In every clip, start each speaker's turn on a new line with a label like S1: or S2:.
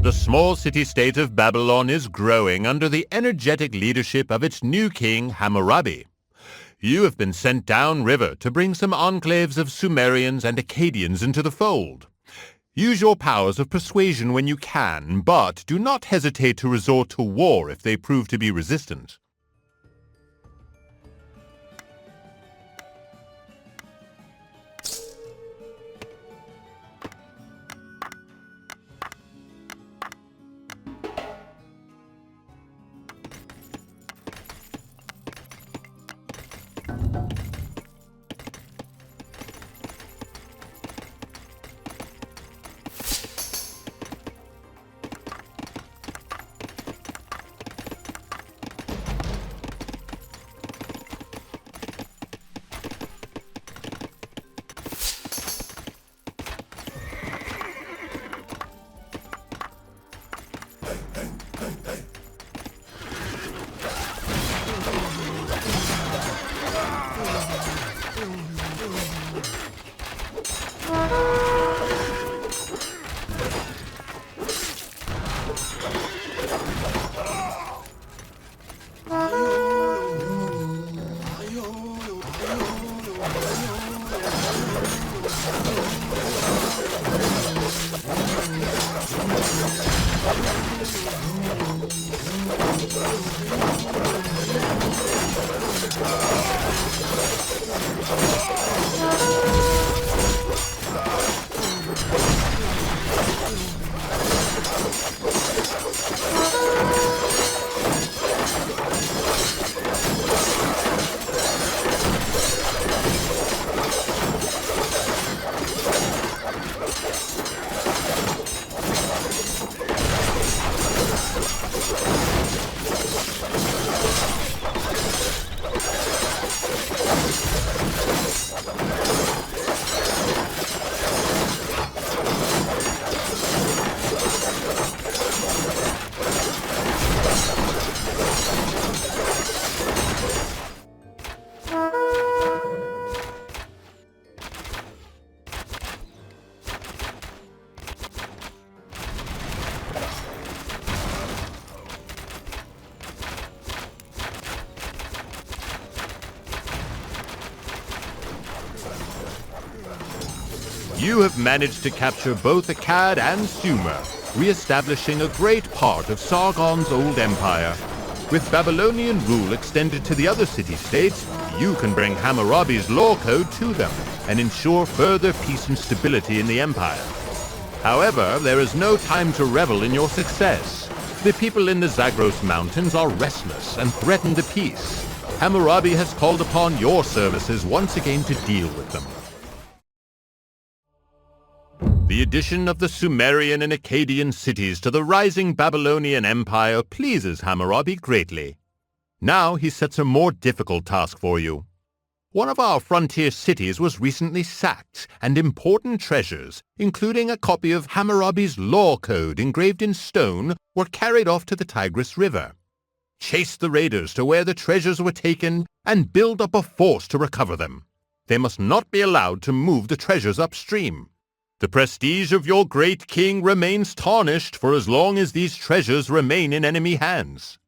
S1: The small city-state of Babylon is growing under the energetic leadership of its new king, Hammurabi. You have been sent downriver to bring some enclaves of Sumerians and Akkadians into the fold. Use your powers of persuasion when you can, but do not hesitate to resort to war if they prove to be resistant. You have managed to capture both Akkad and Sumer, re-establishing a great part of Sargon's old empire. With Babylonian rule extended to the other city-states, you can bring Hammurabi's law code to them and ensure further peace and stability in the empire. However, there is no time to revel in your success. The people in the Zagros Mountains are restless and threaten the peace. Hammurabi has called upon your services once again to deal with them. The addition of the Sumerian and Akkadian cities to the rising Babylonian Empire pleases Hammurabi greatly. Now he sets a more difficult task for you. One of our frontier cities was recently sacked, and important treasures, including a copy of Hammurabi's law code engraved in stone, were carried off to the Tigris River. Chase the raiders to where the treasures were taken and build up a force to recover them. They must not be allowed to move the treasures upstream. The prestige of your great king remains tarnished for as long as these treasures remain in enemy hands.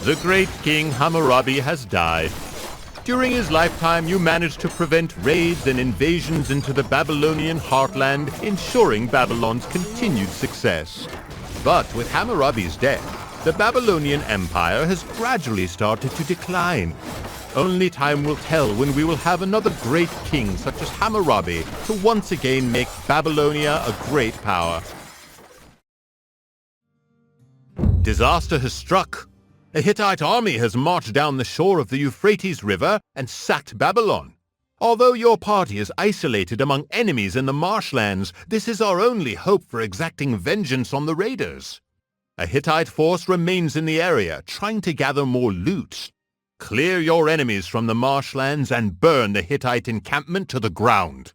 S1: The great King Hammurabi has died. During his lifetime, you managed to prevent raids and invasions into the Babylonian heartland, ensuring Babylon's continued success. But with Hammurabi's death, the Babylonian Empire has gradually started to decline. Only time will tell when we will have another great king such as Hammurabi to once again make Babylonia a great power. Disaster has struck. A Hittite army has marched down the shore of the Euphrates River and sacked Babylon. Although your party is isolated among enemies in the marshlands, this is our only hope for exacting vengeance on the raiders. A Hittite force remains in the area, trying to gather more loot. Clear your enemies from the marshlands and burn the Hittite encampment to the ground.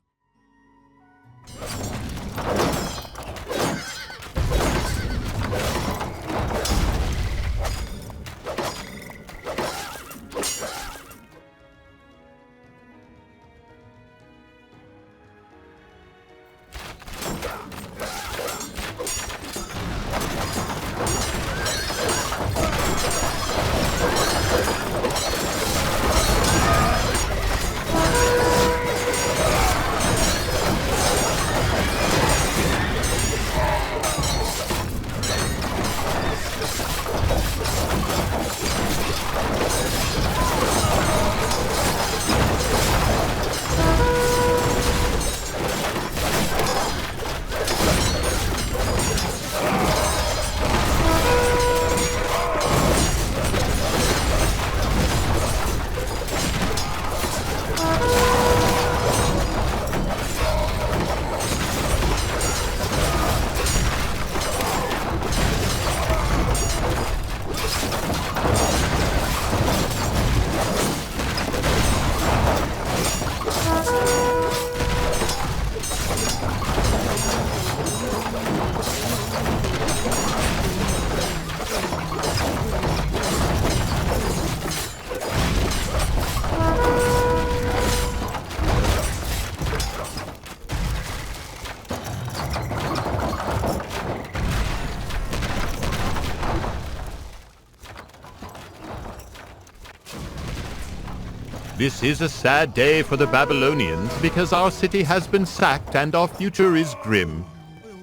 S1: This is a sad day for the Babylonians because our city has been sacked and our future is grim.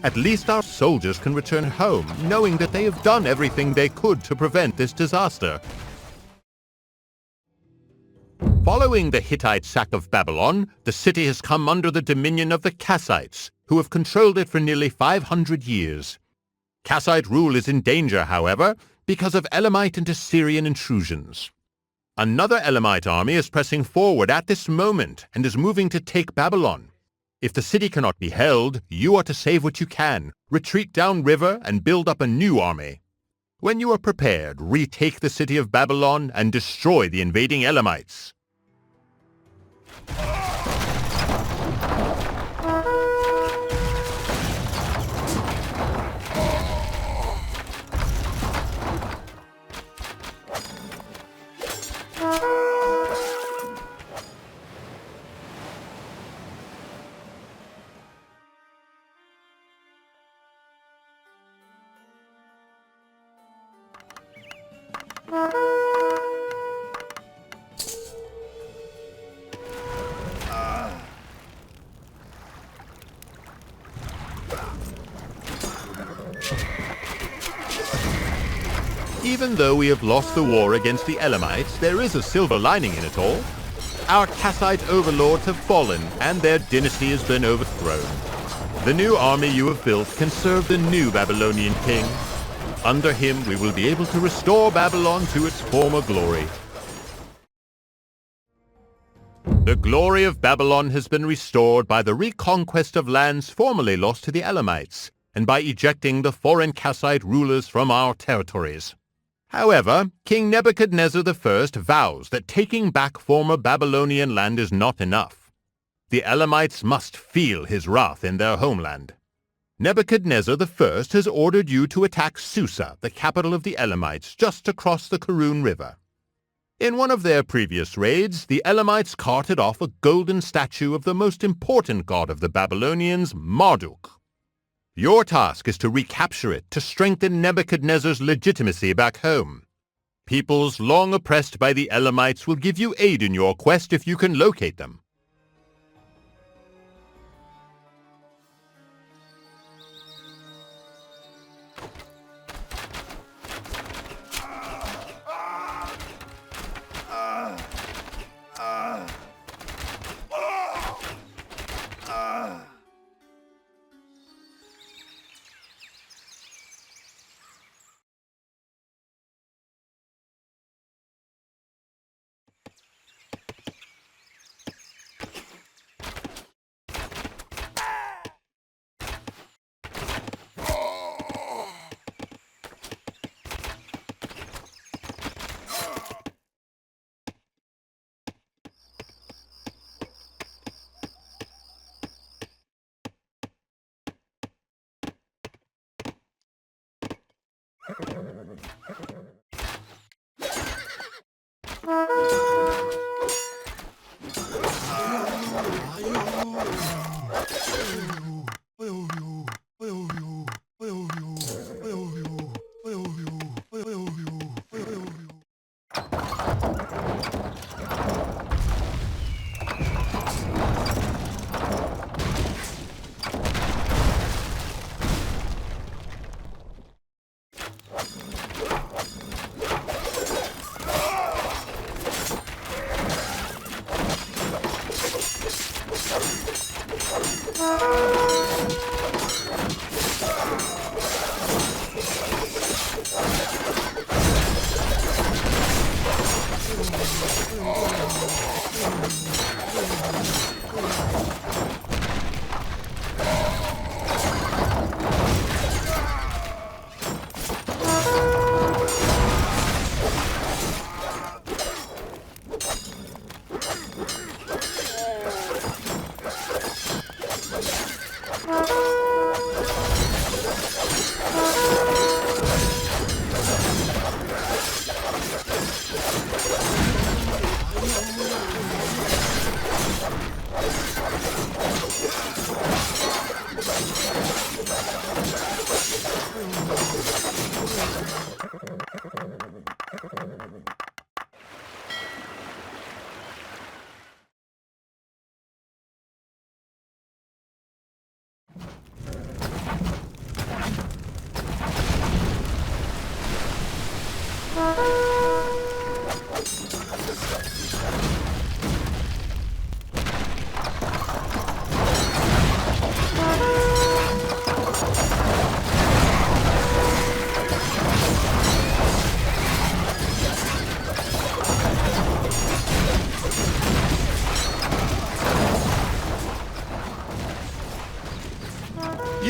S1: At least our soldiers can return home, knowing that they have done everything they could to prevent this disaster. Following the Hittite sack of Babylon, the city has come under the dominion of the Kassites, who have controlled it for nearly 500 years. Kassite rule is in danger, however, because of Elamite and Assyrian intrusions. Another Elamite army is pressing forward at this moment and is moving to take Babylon. If the city cannot be held, you are to save what you can, retreat downriver, and build up a new army. When you are prepared, retake the city of Babylon and destroy the invading Elamites. Even though we have lost the war against the Elamites, there is a silver lining in it all. Our Kassite overlords have fallen, and their dynasty has been overthrown. The new army you have built can serve the new Babylonian king. Under him, we will be able to restore Babylon to its former glory. The glory of Babylon has been restored by the reconquest of lands formerly lost to the Elamites, and by ejecting the foreign Kassite rulers from our territories. However, King Nebuchadnezzar I vows that taking back former Babylonian land is not enough. The Elamites must feel his wrath in their homeland. Nebuchadnezzar I has ordered you to attack Susa, the capital of the Elamites, just across the Karun River. In one of their previous raids, the Elamites carted off a golden statue of the most important god of the Babylonians, Marduk. Your task is to recapture it to strengthen Nebuchadnezzar's legitimacy back home. Peoples long oppressed by the Elamites will give you aid in your quest if you can locate them.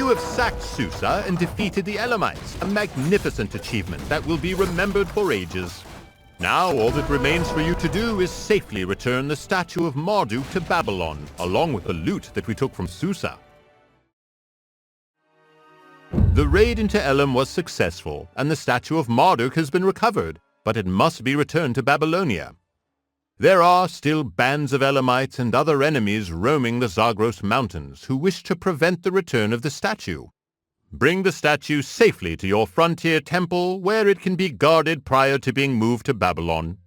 S1: You have sacked Susa and defeated the Elamites, a magnificent achievement that will be remembered for ages. Now all that remains for you to do is safely return the statue of Marduk to Babylon, along with the loot that we took from Susa. The raid into Elam was successful, and the statue of Marduk has been recovered, but it must be returned to Babylonia. There are still bands of Elamites and other enemies roaming the Zagros Mountains who wish to prevent the return of the statue. Bring the statue safely to your frontier temple, where it can be guarded prior to being moved to Babylon.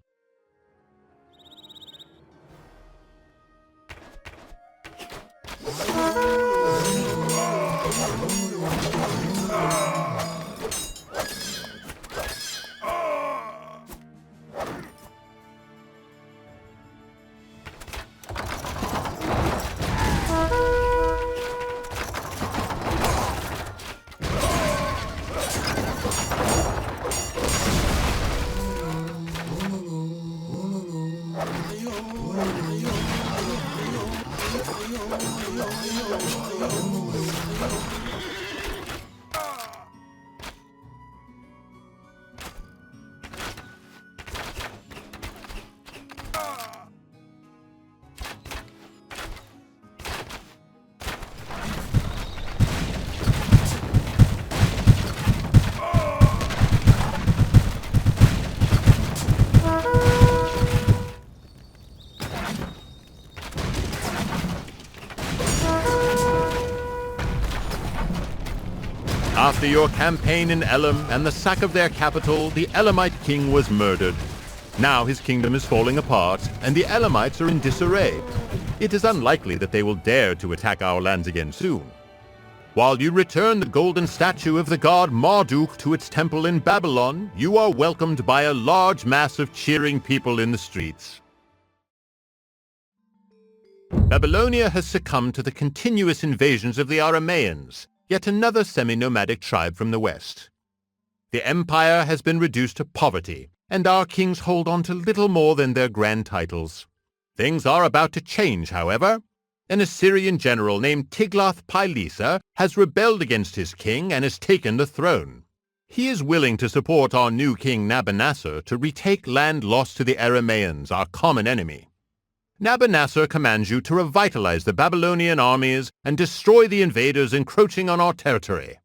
S1: After your campaign in Elam and the sack of their capital, the Elamite king was murdered. Now his kingdom is falling apart, and the Elamites are in disarray. It is unlikely that they will dare to attack our lands again soon. While you return the golden statue of the god Marduk to its temple in Babylon, you are welcomed by a large mass of cheering people in the streets. Babylonia has succumbed to the continuous invasions of the Aramaeans, yet another semi-nomadic tribe from the west. The empire has been reduced to poverty, and our kings hold on to little more than their grand titles. Things are about to change, however. An Assyrian general named Tiglath-Pileser has rebelled against his king and has taken the throne. He is willing to support our new king Nabonassar to retake land lost to the Aramaeans, our common enemy. Nabonassar commands you to revitalize the Babylonian armies and destroy the invaders encroaching on our territory.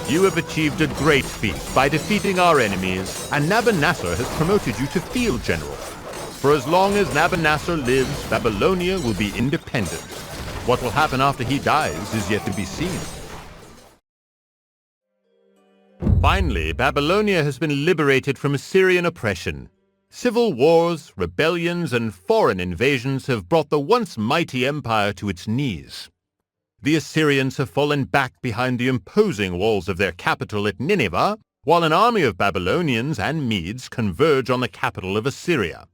S1: You have achieved a great feat by defeating our enemies, and Nabonassar has promoted you to field general. For as long as Nabonassar lives, Babylonia will be independent. What will happen after he dies is yet to be seen. Finally, Babylonia has been liberated from Assyrian oppression. Civil wars, rebellions, and foreign invasions have brought the once mighty empire to its knees. The Assyrians have fallen back behind the imposing walls of their capital at Nineveh, while an army of Babylonians and Medes converge on the capital of Assyria.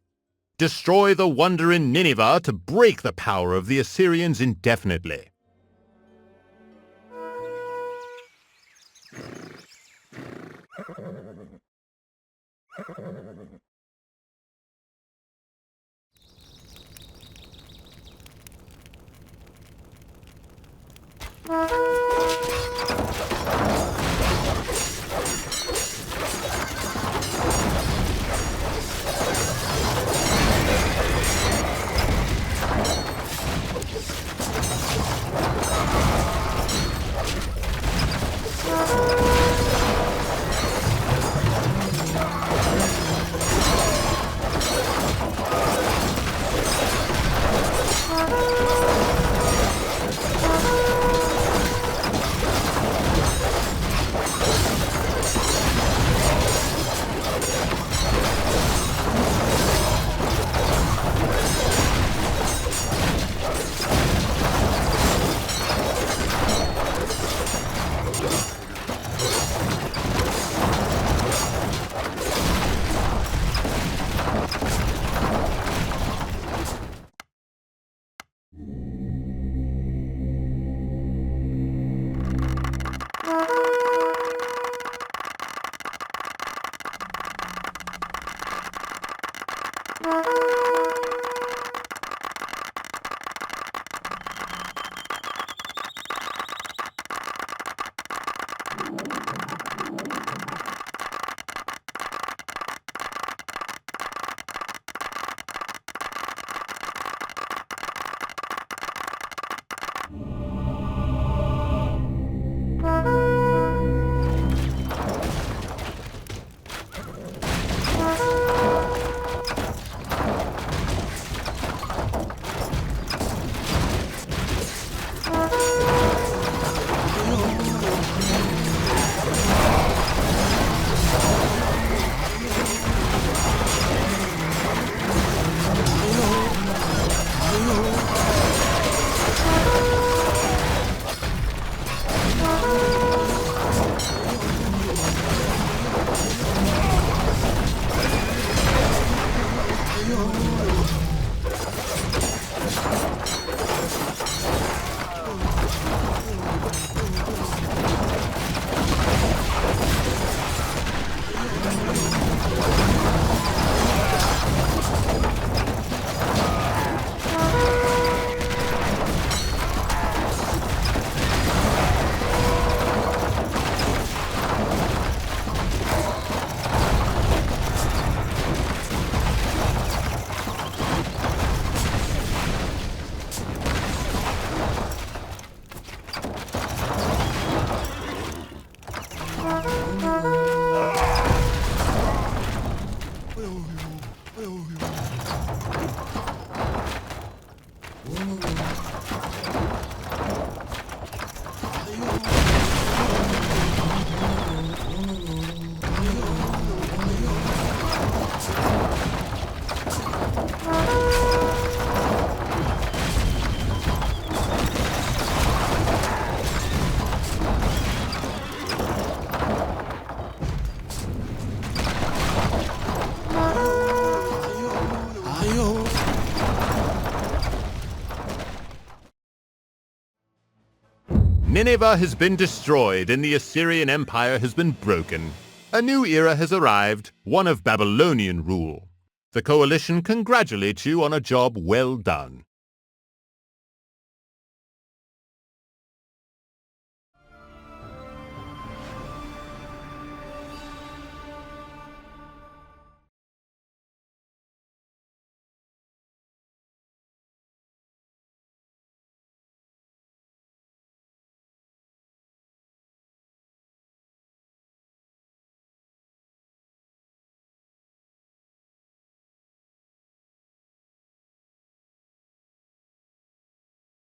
S1: Destroy the wonder in Nineveh to break the power of the Assyrians indefinitely. Nineveh has been destroyed and the Assyrian Empire has been broken. A new era has arrived, one of Babylonian rule. The coalition congratulates you on a job well done.